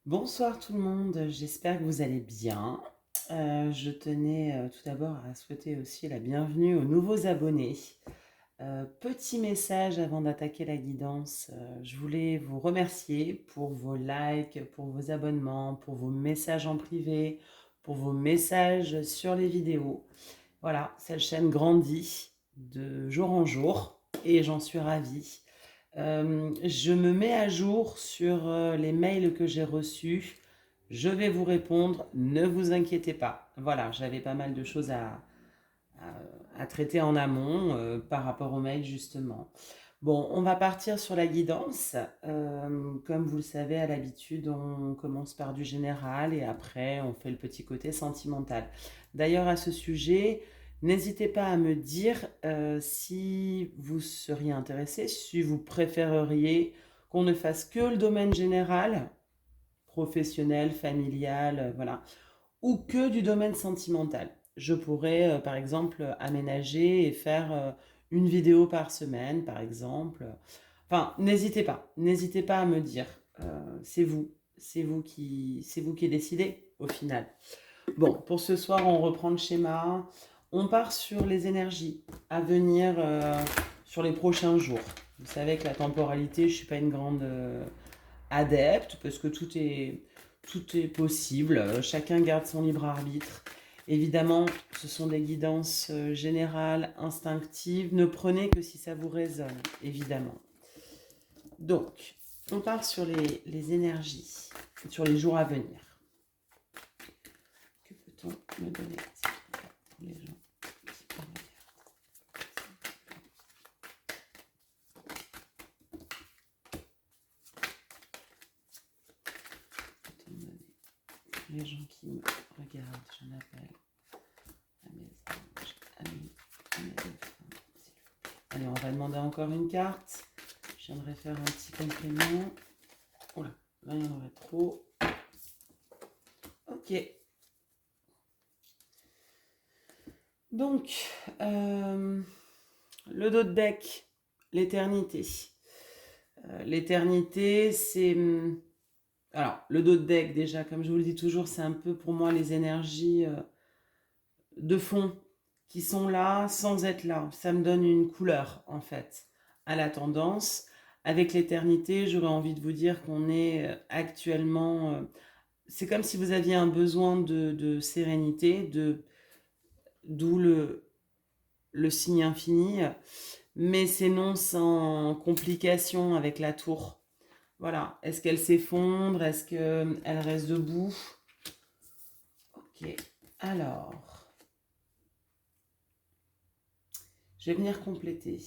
Bonsoir tout le monde, j'espère que vous allez bien. Je tenais tout d'abord à souhaiter aussi la bienvenue aux nouveaux abonnés. Petit message avant d'attaquer la guidance, je voulais vous remercier pour vos likes, pour vos abonnements, pour vos messages en privé, pour vos messages sur les vidéos. Voilà, cette chaîne grandit de jour en jour et j'en suis ravie. Je me mets à jour sur les mails que j'ai reçus. Je vais vous répondre, ne vous inquiétez pas. Voilà, j'avais pas mal de choses à traiter en amont par rapport aux mails justement. Bon, on va partir sur la guidance. Comme vous le savez, à l'habitude, on commence par du général et après, on fait le petit côté sentimental. D'ailleurs, à ce sujet, n'hésitez pas à me dire si vous seriez intéressé, si vous préféreriez qu'on ne fasse que le domaine général, professionnel, familial, voilà, ou que du domaine sentimental. Je pourrais, par exemple, aménager et faire une vidéo par semaine, par exemple. Enfin, n'hésitez pas à me dire. C'est vous, c'est vous qui décidez au final. Bon, pour ce soir, on reprend le schéma. On part sur les énergies à venir sur les prochains jours. Vous savez que la temporalité, je ne suis pas une grande adepte parce que tout est possible. Chacun garde son libre arbitre. Évidemment, ce sont des guidances générales, instinctives. Ne prenez que si ça vous résonne, évidemment. Donc, on part sur les énergies, sur les jours à venir. Que peut-on me donner pour les gens qui regardent? Peut-on me donner pour les gens qui me regardent? J'en appelle à mes anges, à mes défunts, s'il vous plaît. Allez, on va demander encore une carte. Je viendrai faire un petit complément. Oula, là il y en aurait trop. Ok. Donc, le dos de deck, l'éternité. L'éternité, c'est... Alors, le dos de deck, déjà, comme je vous le dis toujours, c'est un peu pour moi les énergies de fond qui sont là sans être là. Ça me donne une couleur, en fait, à la tendance. Avec l'éternité, j'aurais envie de vous dire qu'on est actuellement... c'est comme si vous aviez un besoin de sérénité, d'où le signe infini, mais c'est non sans complication avec la tour. Voilà, est-ce qu'elle s'effondre? Est-ce qu'elle reste debout? Ok, alors, je vais venir compléter.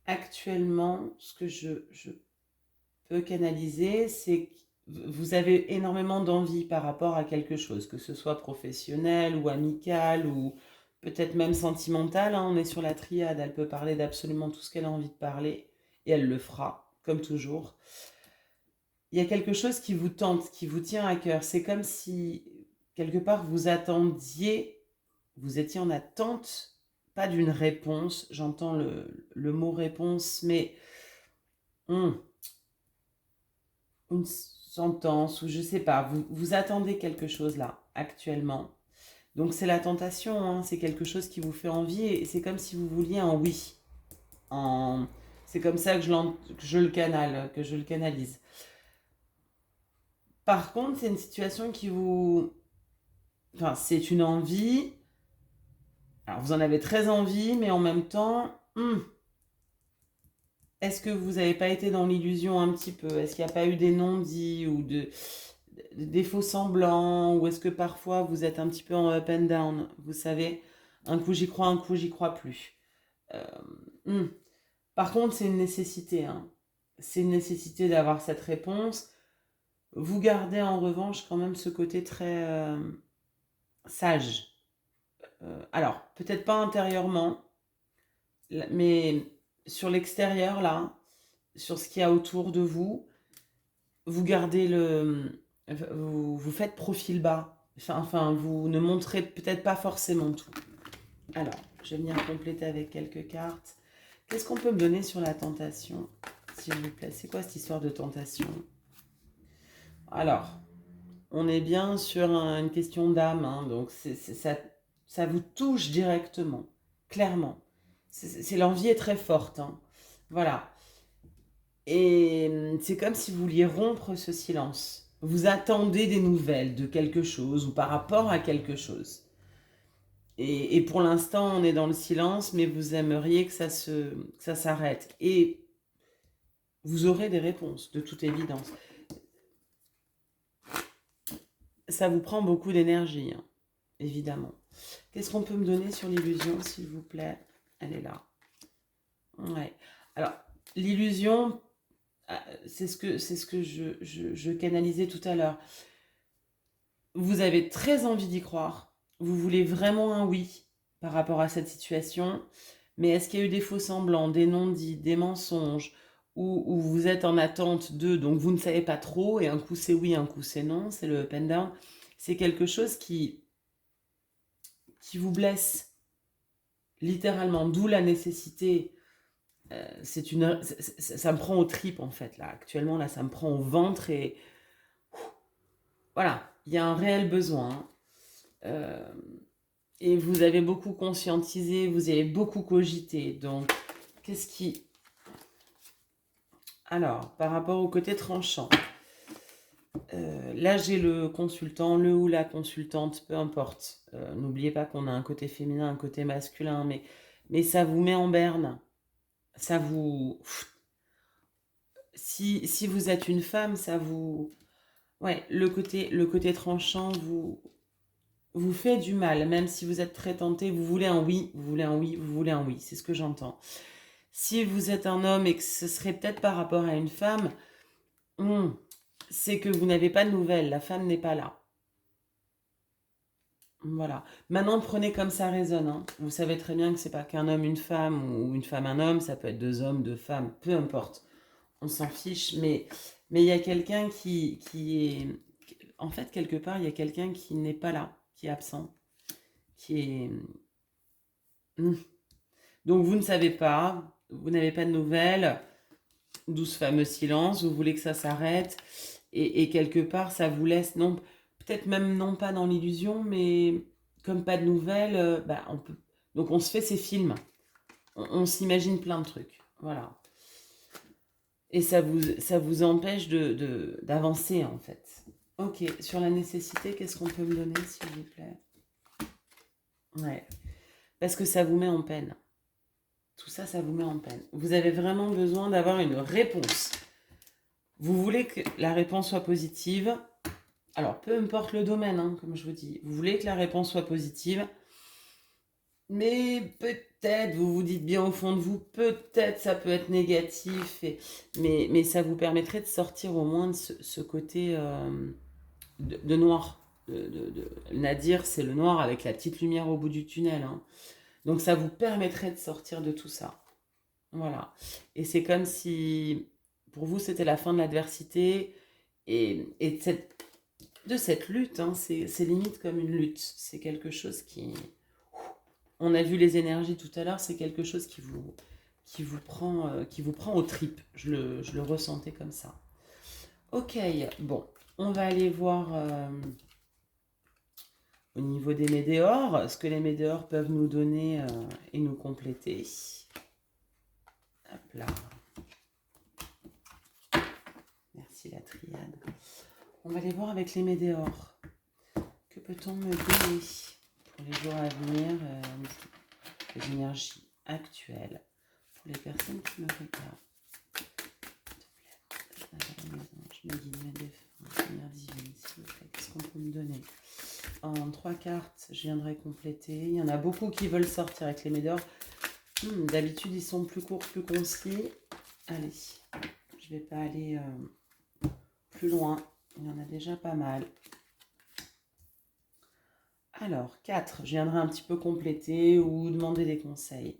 Actuellement, ce que je peux canaliser, c'est que vous avez énormément d'envie par rapport à quelque chose, que ce soit professionnel ou amical ou peut-être même sentimental, hein. On est sur la triade, elle peut parler d'absolument tout ce qu'elle a envie de parler et elle le fera, comme toujours. Il y a quelque chose qui vous tente, qui vous tient à cœur. C'est comme si, quelque part, vous attendiez, vous étiez en attente, pas d'une réponse, j'entends le mot réponse, mais hum, une sentence, ou je sais pas, vous attendez quelque chose là, actuellement. Donc c'est la tentation, hein, c'est quelque chose qui vous fait envie, et c'est comme si vous vouliez un oui. En... C'est comme ça que que je le canalise. Par contre, c'est une situation qui vous... Enfin, c'est une envie. Alors, vous en avez très envie, mais en même temps, est-ce que vous n'avez pas été dans l'illusion un petit peu? Est-ce qu'il n'y a pas eu des non-dits ou des faux semblants? Ou est-ce que parfois vous êtes un petit peu en up and down? Vous savez, un coup j'y crois, un coup j'y crois plus. Euh, hmm. Par contre, c'est une nécessité, hein. C'est une nécessité d'avoir cette réponse. Vous gardez en revanche quand même ce côté très sage. Alors, peut-être pas intérieurement, mais sur l'extérieur, là, sur ce qu'il y a autour de vous, vous gardez vous faites profil bas. Enfin, vous ne montrez peut-être pas forcément tout. Alors, je vais venir compléter avec quelques cartes. Qu'est-ce qu'on peut me donner sur la tentation, s'il vous plaît. C'est quoi cette histoire de tentation? Alors, on est bien sur une question d'âme, hein, donc ça vous touche directement, clairement. L'envie est très forte, hein. Voilà. Et c'est comme si vous vouliez rompre ce silence. Vous attendez des nouvelles de quelque chose ou par rapport à quelque chose. Et pour l'instant, on est dans le silence, mais vous aimeriez que ça s'arrête. Et vous aurez des réponses, de toute évidence. Ça vous prend beaucoup d'énergie, hein, évidemment. Qu'est-ce qu'on peut me donner sur l'illusion, s'il vous plaît? Elle est là. Ouais. Alors, l'illusion, c'est ce que je canalisais tout à l'heure. Vous avez très envie d'y croire. Vous voulez vraiment un oui par rapport à cette situation. Mais est-ce qu'il y a eu des faux semblants, des non-dits, des mensonges, ou vous êtes en attente de, donc vous ne savez pas trop, et un coup c'est oui, un coup c'est non, c'est le up and down. C'est quelque chose qui vous blesse littéralement, d'où la nécessité. Ça me prend aux tripes en fait, là. Actuellement, là, ça me prend au ventre et voilà, il y a un réel besoin. Euh, et vous avez beaucoup conscientisé, vous avez beaucoup cogité. Donc, qu'est-ce qui... Alors, par rapport au côté tranchant, là j'ai le consultant, le ou la consultante, peu importe. N'oubliez pas qu'on a un côté féminin, un côté masculin, mais ça vous met en berne. Ça vous... Si vous êtes une femme, ça vous... Ouais, le côté tranchant vous fait du mal, même si vous êtes très tenté, vous voulez un oui, vous voulez un oui, vous voulez un oui, c'est ce que j'entends. Si vous êtes un homme et que ce serait peut-être par rapport à une femme, c'est que vous n'avez pas de nouvelles, la femme n'est pas là. Voilà. Maintenant, prenez comme ça résonne, hein. Vous savez très bien que c'est pas qu'un homme, une femme, ou une femme, un homme, ça peut être deux hommes, deux femmes, peu importe. On s'en fiche, mais il y a quelqu'un qui est... En fait, quelque part, il y a quelqu'un qui n'est pas là, qui est absent, qui est... Donc, vous ne savez pas, vous n'avez pas de nouvelles, d'où ce fameux silence, vous voulez que ça s'arrête, et quelque part, ça vous laisse, non, peut-être même non pas dans l'illusion, mais comme pas de nouvelles, on peut... Donc, on se fait ces films, on s'imagine plein de trucs, voilà. Et ça vous empêche d'avancer, en fait. Ok, sur la nécessité, qu'est-ce qu'on peut me donner, s'il vous plaît? Ouais, parce que ça vous met en peine. Tout ça, ça vous met en peine. Vous avez vraiment besoin d'avoir une réponse. Vous voulez que la réponse soit positive. Alors, peu importe le domaine, hein, comme je vous dis. Vous voulez que la réponse soit positive. Mais peut-être, vous vous dites bien au fond de vous, peut-être ça peut être négatif. Mais ça vous permettrait de sortir au moins de ce côté de noir. Nadir, c'est le noir avec la petite lumière au bout du tunnel, hein. Donc ça vous permettrait de sortir de tout ça. Voilà. Et c'est comme si, pour vous, c'était la fin de l'adversité et de cette lutte, hein. C'est limite comme une lutte. C'est quelque chose qui... On a vu les énergies tout à l'heure, c'est quelque chose qui vous prend aux tripes. Je le ressentais comme ça. Ok, bon. On va aller voir au niveau des météores, ce que les météores peuvent nous donner et nous compléter. Hop là. Merci la triade. On va aller voir avec les météores. Que peut-on me donner pour les jours à venir, les énergies actuelles, pour les personnes qui me regardent? Je me guide, mes défunts, lumière divine, s'il vous plaît. Qu'est-ce qu'on peut me donner? En 3 cartes, je viendrai compléter. Il y en a beaucoup qui veulent sortir avec les météores. D'habitude, ils sont plus courts, plus concis. Allez, je ne vais pas aller plus loin. Il y en a déjà pas mal. Alors, 4, je viendrai un petit peu compléter ou demander des conseils.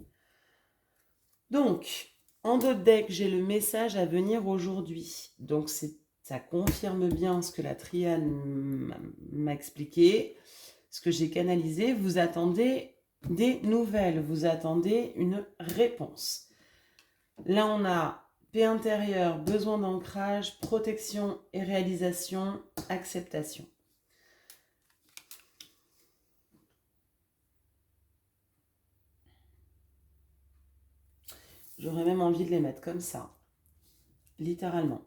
Donc, en dos de deck, j'ai le message à venir aujourd'hui. Donc, ça confirme bien ce que la triade m'a expliqué, ce que j'ai canalisé. Vous attendez des nouvelles, vous attendez une réponse. Là, on a paix intérieure, besoin d'ancrage, protection et réalisation, acceptation. J'aurais même envie de les mettre comme ça, littéralement.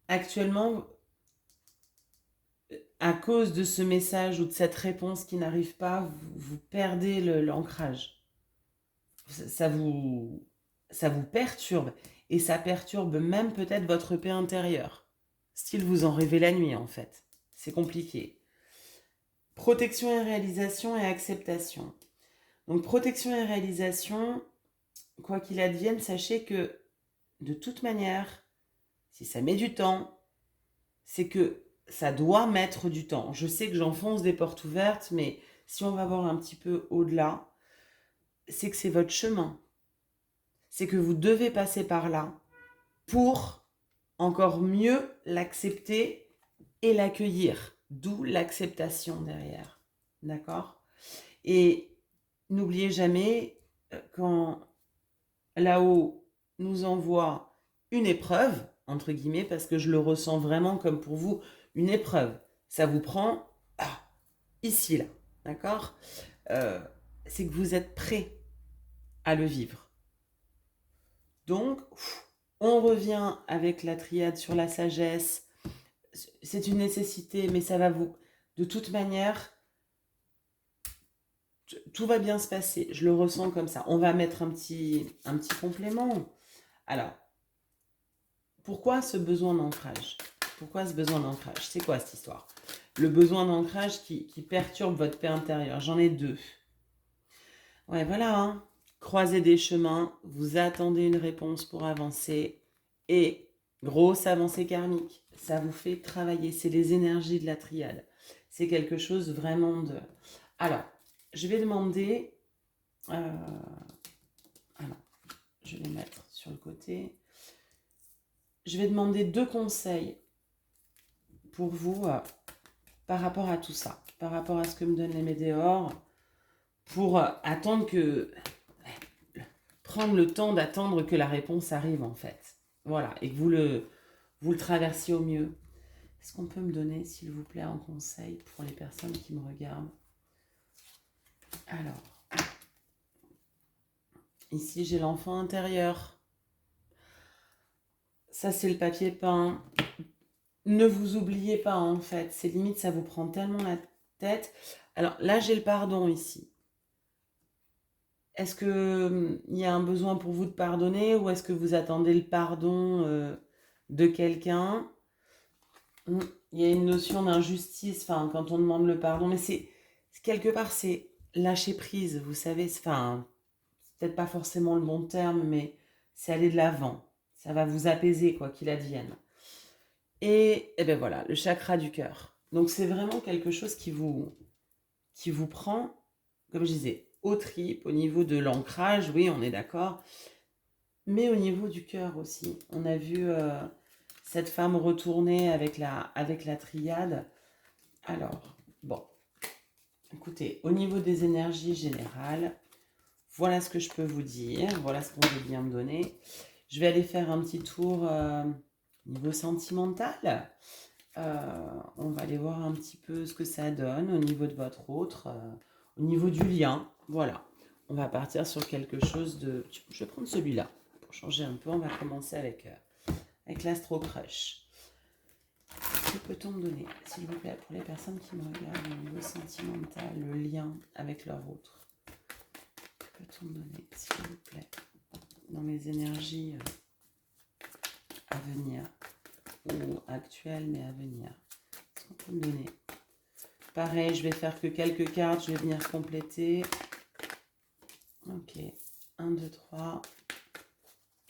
Actuellement, à cause de ce message ou de cette réponse qui n'arrive pas, vous perdez l'ancrage. Ça vous perturbe. Et ça perturbe même peut-être votre paix intérieure. Style, vous en rêvez la nuit, en fait. C'est compliqué. Protection et réalisation et acceptation. Donc, protection et réalisation, quoi qu'il advienne, sachez que, de toute manière, si ça met du temps, c'est que ça doit mettre du temps. Je sais que j'enfonce des portes ouvertes, mais si on va voir un petit peu au-delà, c'est que c'est votre chemin. C'est que vous devez passer par là pour encore mieux l'accepter et l'accueillir. D'où l'acceptation derrière. D'accord ? Et n'oubliez jamais, quand là-haut nous envoie une épreuve, entre guillemets, parce que je le ressens vraiment comme pour vous, une épreuve. Ça vous prend ici, là. D'accord ? C'est que vous êtes prêt à le vivre. Donc, on revient avec la triade sur la sagesse. C'est une nécessité, mais ça va vous... De toute manière, tout va bien se passer. Je le ressens comme ça. On va mettre un petit complément. Alors, pourquoi ce besoin d'ancrage ? Pourquoi ce besoin d'ancrage ? C'est quoi cette histoire ? Le besoin d'ancrage qui perturbe votre paix intérieure. J'en ai deux. Ouais, voilà, hein. Croisez des chemins, vous attendez une réponse pour avancer et grosse avancée karmique. Ça vous fait travailler, c'est les énergies de la triade. C'est quelque chose vraiment de... Alors, je vais demander... Alors, je vais mettre sur le côté. Je vais demander 2 conseils pour vous par rapport à tout ça, par rapport à ce que me donnent les météores, pour attendre que... prendre le temps d'attendre que la réponse arrive en fait. Voilà, et que vous le traversiez au mieux. Est-ce qu'on peut me donner, s'il vous plaît, un conseil pour les personnes qui me regardent ? Alors, ici j'ai l'enfant intérieur. Ça c'est le papier peint. Ne vous oubliez pas en fait, c'est limite, ça vous prend tellement la tête. Alors là j'ai le pardon ici. Est-ce que il y a un besoin pour vous de pardonner ou est-ce que vous attendez le pardon de quelqu'un ? Il y a une notion d'injustice, enfin, quand on demande le pardon, mais c'est quelque part, c'est lâcher prise, vous savez, c'est peut-être pas forcément le bon terme, mais c'est aller de l'avant. Ça va vous apaiser, quoi qu'il advienne. Et ben voilà, le chakra du cœur. Donc c'est vraiment quelque chose qui vous prend, comme je disais, aux tripes, au niveau de l'ancrage, oui, on est d'accord, mais au niveau du cœur aussi. On a vu cette femme retourner avec la triade. Alors, bon, écoutez, au niveau des énergies générales, voilà ce que je peux vous dire, voilà ce qu'on veut bien me donner. Je vais aller faire un petit tour niveau sentimental. On va aller voir un petit peu ce que ça donne au niveau de votre autre, au niveau du lien. Voilà, on va partir sur quelque chose de... Je vais prendre celui-là pour changer un peu. On va commencer avec l'Astro Crush. Que peut-on me donner, s'il vous plaît, pour les personnes qui me regardent au niveau sentimental, le lien avec leur autre ? Que peut-on me donner, s'il vous plaît, dans mes énergies à venir, ou actuelles, mais à venir ? Qu'est-ce qu'on peut me donner ? Pareil, je vais faire que quelques cartes, je vais venir compléter. Ok, 1, 2, 3.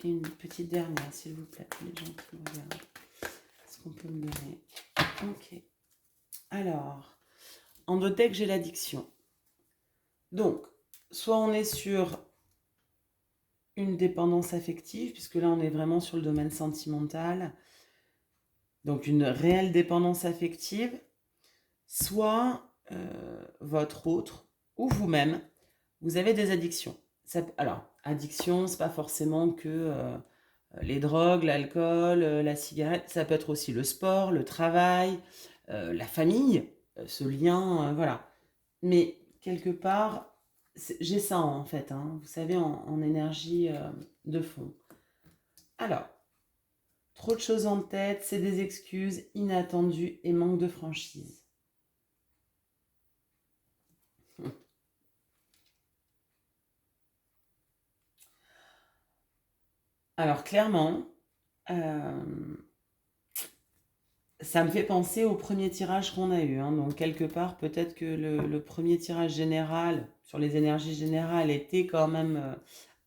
Et une petite dernière, s'il vous plaît, pour les gens qui me regardent. Qu'est-ce qu'on peut me donner ? Ok. Alors, en Endotech, j'ai l'addiction. Donc, soit on est sur une dépendance affective, puisque là, on est vraiment sur le domaine sentimental. Donc, une réelle dépendance affective. Soit votre autre ou vous-même, vous avez des addictions. Alors, addiction, c'est pas forcément que les drogues, l'alcool, la cigarette, ça peut être aussi le sport, le travail, la famille, ce lien, voilà. Mais quelque part, j'ai ça en fait, hein, vous savez, en énergie de fond. Alors, trop de choses en tête, c'est des excuses, inattendues et manque de franchise. Alors clairement, ça me fait penser au premier tirage qu'on a eu, hein. Donc quelque part, peut-être que le premier tirage général, sur les énergies générales, était quand même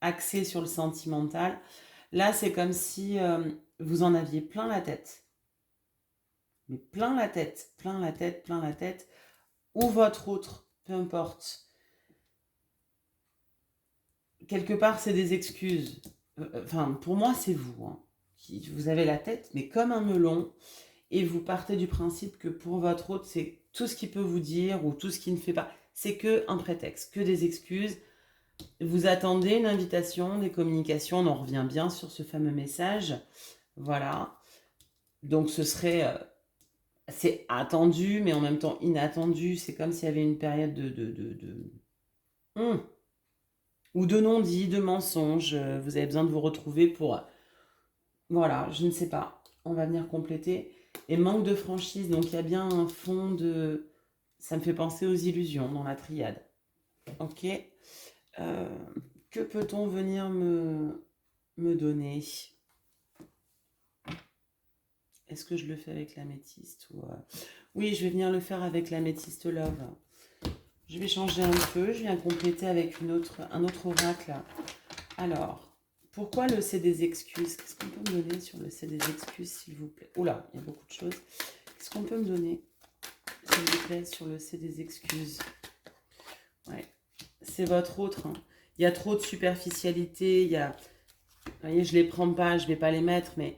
axé sur le sentimental. Là, c'est comme si vous en aviez plein la tête. Mais plein la tête, plein la tête, plein la tête. Ou votre autre, peu importe. Quelque part, c'est des excuses. Enfin, pour moi, c'est vous, hein. Vous avez la tête, mais comme un melon. Et vous partez du principe que pour votre autre, c'est tout ce qu'il peut vous dire ou tout ce qu'il ne fait pas. C'est que un prétexte, que des excuses. Vous attendez une invitation, des communications. On en revient bien sur ce fameux message. Voilà. Donc ce serait... c'est attendu, mais en même temps inattendu. C'est comme s'il y avait une période ou de non-dit, de mensonge. Vous avez besoin de vous retrouver pour... Voilà, je ne sais pas. On va venir compléter. Et manque de franchise, donc il y a bien un fond de... Ça me fait penser aux illusions dans la triade. Ok. Euh, que peut-on venir me donner? Est-ce que je le fais avec l'améthyste ou Oui, je vais venir le faire avec l'améthyste love. Je vais changer un peu, je viens compléter avec un autre oracle. Alors, pourquoi le c'est des excuses? Qu'est-ce qu'on peut me donner sur le c'est des excuses, s'il vous plaît? Oula, il y a beaucoup de choses. Qu'est-ce qu'on peut me donner, s'il vous plaît, sur le c'est des excuses? Ouais, c'est votre autre, hein. Il y a trop de superficialité, il y a... Vous voyez, je ne les prends pas, je ne vais pas les mettre, mais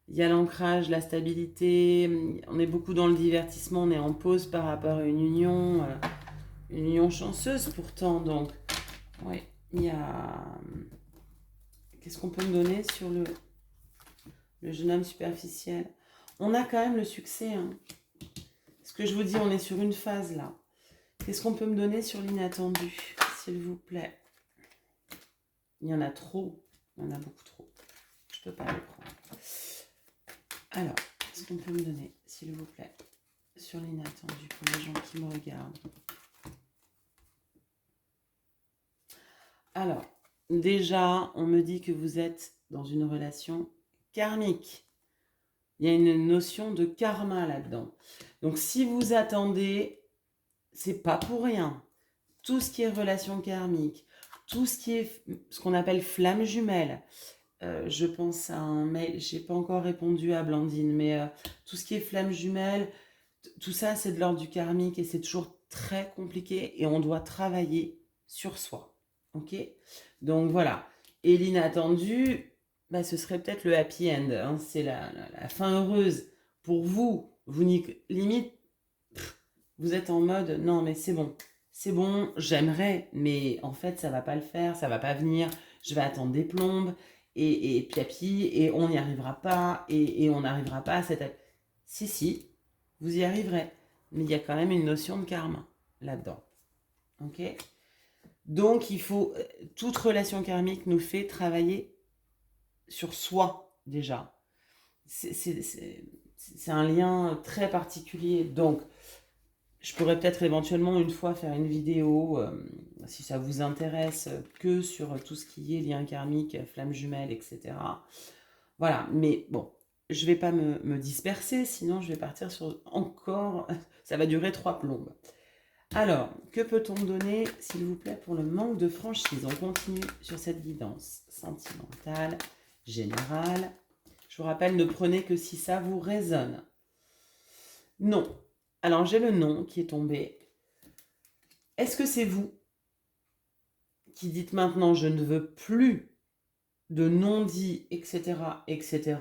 il y a l'ancrage, la stabilité. On est beaucoup dans le divertissement, on est en pause par rapport à une union chanceuse pourtant. Donc, ouais, il y a... Qu'est-ce qu'on peut me donner sur le jeune homme superficiel? On a quand même le succès, hein. Ce que je vous dis, on est sur une phase là. Qu'est-ce qu'on peut me donner sur l'inattendu, s'il vous plaît? Il y en a trop. Il y en a beaucoup trop. Je ne peux pas les prendre. Alors, qu'est-ce qu'on peut me donner, s'il vous plaît, sur l'inattendu pour les gens qui me regardent? Alors, déjà, on me dit que vous êtes dans une relation karmique. Il y a une notion de karma là-dedans. Donc, si vous attendez, c'est pas pour rien. Tout ce qui est relation karmique, tout ce qui est ce qu'on appelle flamme jumelle. Je pense à un mail, j'ai pas encore répondu à Blandine, mais tout ce qui est flamme jumelle, tout ça c'est de l'ordre du karmique et c'est toujours très compliqué et on doit travailler sur soi. Ok? Donc voilà. Et l'inattendu, bah, ce serait peut-être le happy end, hein. C'est la fin heureuse pour vous. Vous limite, vous êtes en mode non mais c'est bon, j'aimerais, mais en fait ça va pas le faire, ça va pas venir, je vais attendre des plombes et piapi et on n'y arrivera pas et on n'arrivera pas à cette... Si, vous y arriverez, mais il y a quand même une notion de karma là-dedans. Ok? Donc il faut... Toute relation karmique nous fait travailler sur soi déjà. C'est un lien très particulier. Donc je pourrais peut-être éventuellement une fois faire une vidéo, si ça vous intéresse, que sur tout ce qui est lien karmique, flamme jumelle, etc. Voilà, mais bon, je ne vais pas me disperser, sinon je vais partir sur encore... Ça va durer 3 plombes. Alors, que peut-on me donner, s'il vous plaît, pour le manque de franchise? On continue sur cette guidance sentimentale, générale. Je vous rappelle, ne prenez que si ça vous résonne. Non. Alors, j'ai le non qui est tombé. Est-ce que c'est vous qui dites maintenant je ne veux plus de non-dit, etc., etc.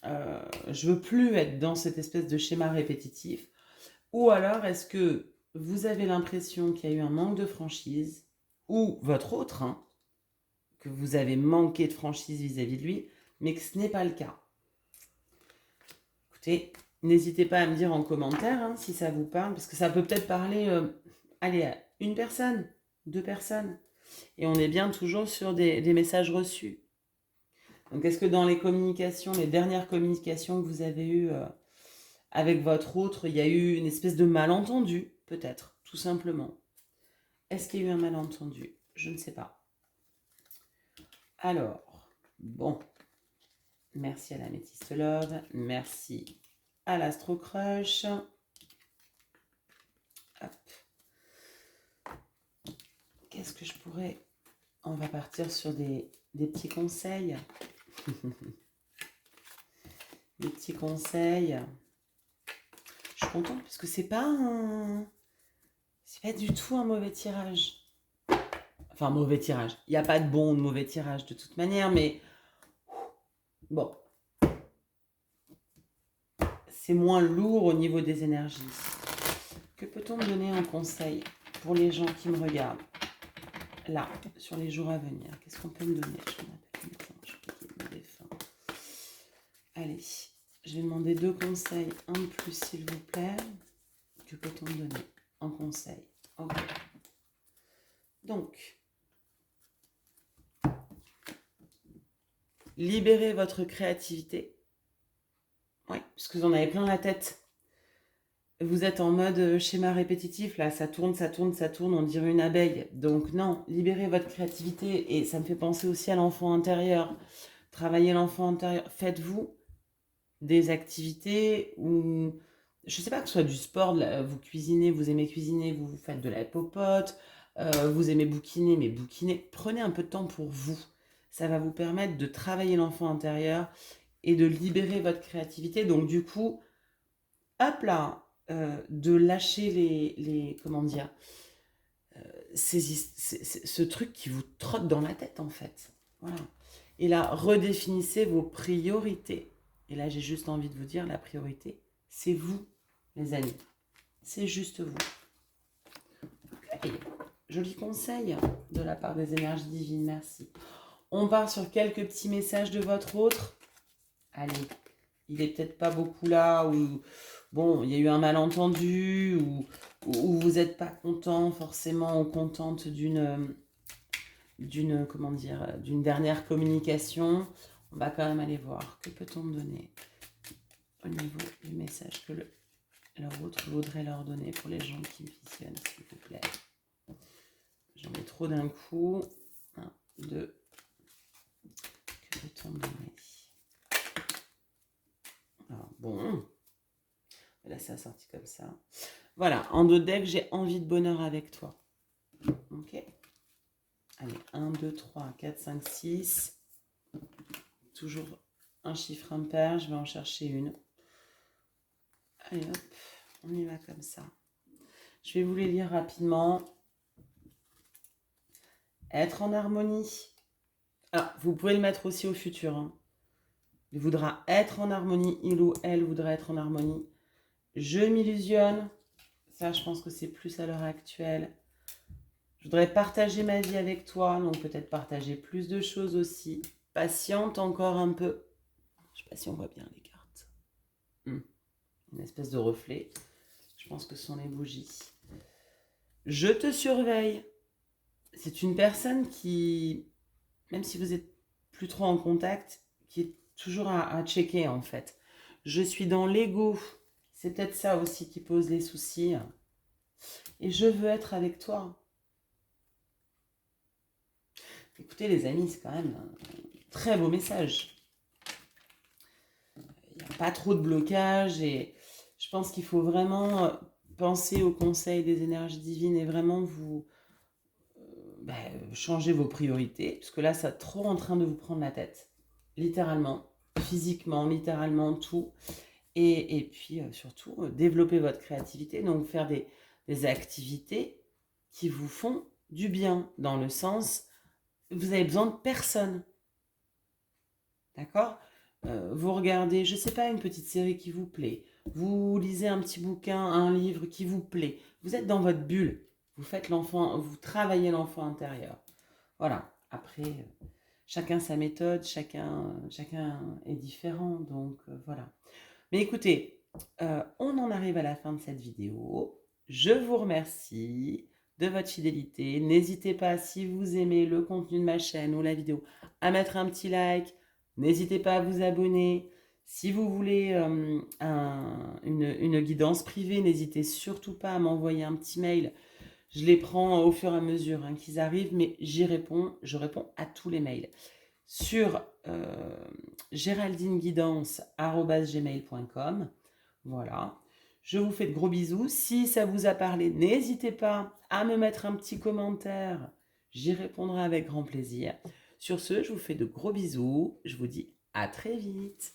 Je veux plus être dans cette espèce de schéma répétitif. Ou alors est-ce que vous avez l'impression qu'il y a eu un manque de franchise ou votre autre, hein, que vous avez manqué de franchise vis-à-vis de lui, mais que ce n'est pas le cas. Écoutez, n'hésitez pas à me dire en commentaire hein, si ça vous parle, parce que ça peut peut-être parler allez, à une personne, 2 personnes. Et on est bien toujours sur des messages reçus. Donc, est-ce que dans les communications, les dernières communications que vous avez eues avec votre autre, il y a eu une espèce de malentendu, peut-être, tout simplement. Est-ce qu'il y a eu un malentendu? Je ne sais pas. Alors, bon. Merci à la Métiste Love. Merci à l'Astro Crush. Hop. Qu'est-ce que je pourrais... On va partir sur des petits conseils. Des petits conseils. Je suis contente parce que c'est pas du tout un mauvais tirage. Enfin, mauvais tirage. Il n'y a pas de bon ou de mauvais tirage de toute manière, mais bon. C'est moins lourd au niveau des énergies. Que peut-on me donner en conseil pour les gens qui me regardent là, sur les jours à venir? Qu'est-ce qu'on peut me donner? Allez, je vais demander 2 conseils, un de plus s'il vous plaît. Que peut-on me donner en conseil? Ok. Donc, libérez votre créativité. Oui, parce que vous en avez plein la tête. Vous êtes en mode schéma répétitif, là, ça tourne, on dirait une abeille. Donc non, libérez votre créativité. Et ça me fait penser aussi à l'enfant intérieur. Travaillez l'enfant intérieur. Faites-vous des activités où, je ne sais pas, que ce soit du sport, vous cuisinez, vous aimez cuisiner, vous faites de la popote, vous aimez bouquiner, mais bouquiner. Prenez un peu de temps pour vous. Ça va vous permettre de travailler l'enfant intérieur et de libérer votre créativité. Donc du coup, hop là, de lâcher les comment dire, ce truc qui vous trotte dans la tête en fait. Voilà. Et là, redéfinissez vos priorités. Et là, j'ai juste envie de vous dire, la priorité, c'est vous, les amis. C'est juste vous. Okay. Joli conseil de la part des énergies divines, merci. On part sur quelques petits messages de votre autre. Allez, il est peut-être pas beaucoup là, ou bon, il y a eu un malentendu, ou vous n'êtes pas content forcément ou contente d'une comment dire, d'une dernière communication. On va quand même aller voir. Que peut-on me donner au niveau du message que leur autre voudrait leur donner pour les gens qui visionnent, s'il vous plaît. J'en mets trop d'un coup. 1, 2. Que peut-on me donner? Alors, bon. Là, ça a sorti comme ça. Voilà, en 2 decks, j'ai envie de bonheur avec toi. Ok. Allez, 1, 2, 3, 4, 5, 6. Toujours un chiffre impair, je vais en chercher une. Allez, hop, on y va comme ça. Je vais vous les lire rapidement. Être en harmonie. Ah, vous pouvez le mettre aussi au futur. Hein. Il voudra être en harmonie, il ou elle voudra être en harmonie. Je m'illusionne. Ça, je pense que c'est plus à l'heure actuelle. Je voudrais partager ma vie avec toi, donc peut-être partager plus de choses aussi. Patiente encore un peu. Je ne sais pas si on voit bien les cartes. Une espèce de reflet. Je pense que ce sont les bougies. Je te surveille. C'est une personne qui, même si vous êtes plus trop en contact, qui est toujours à checker en fait. Je suis dans l'ego. C'est peut-être ça aussi qui pose les soucis. Et je veux être avec toi. Écoutez les amis, c'est quand même un très beau message. Il n'y a pas trop de blocage et je pense qu'il faut vraiment penser au conseil des énergies divines et vraiment vous changer vos priorités, parce que là, ça est trop en train de vous prendre la tête, littéralement, physiquement, littéralement, tout. Et puis surtout, développer votre créativité, donc faire des activités qui vous font du bien, dans le sens, vous avez besoin de personne. D'accord? Vous regardez, je ne sais pas, une petite série qui vous plaît, vous lisez un petit bouquin, un livre qui vous plaît, vous êtes dans votre bulle, vous faites l'enfant, vous travaillez l'enfant intérieur. Voilà. après, chacun sa méthode, chacun est différent, donc voilà. Mais écoutez, on en arrive à la fin de cette vidéo. Je vous remercie de votre fidélité. N'hésitez pas, si vous aimez le contenu de ma chaîne ou la vidéo, à mettre un petit like. N'hésitez pas à vous abonner. Si vous voulez une guidance privée, n'hésitez surtout pas à m'envoyer un petit mail. Je les prends au fur et à mesure qu'ils arrivent, mais j'y réponds. Je réponds à tous les mails. Sur geraldineguidance@gmail.com. Voilà. Je vous fais de gros bisous. Si ça vous a parlé, n'hésitez pas à me mettre un petit commentaire. J'y répondrai avec grand plaisir. Sur ce, je vous fais de gros bisous. Je vous dis à très vite.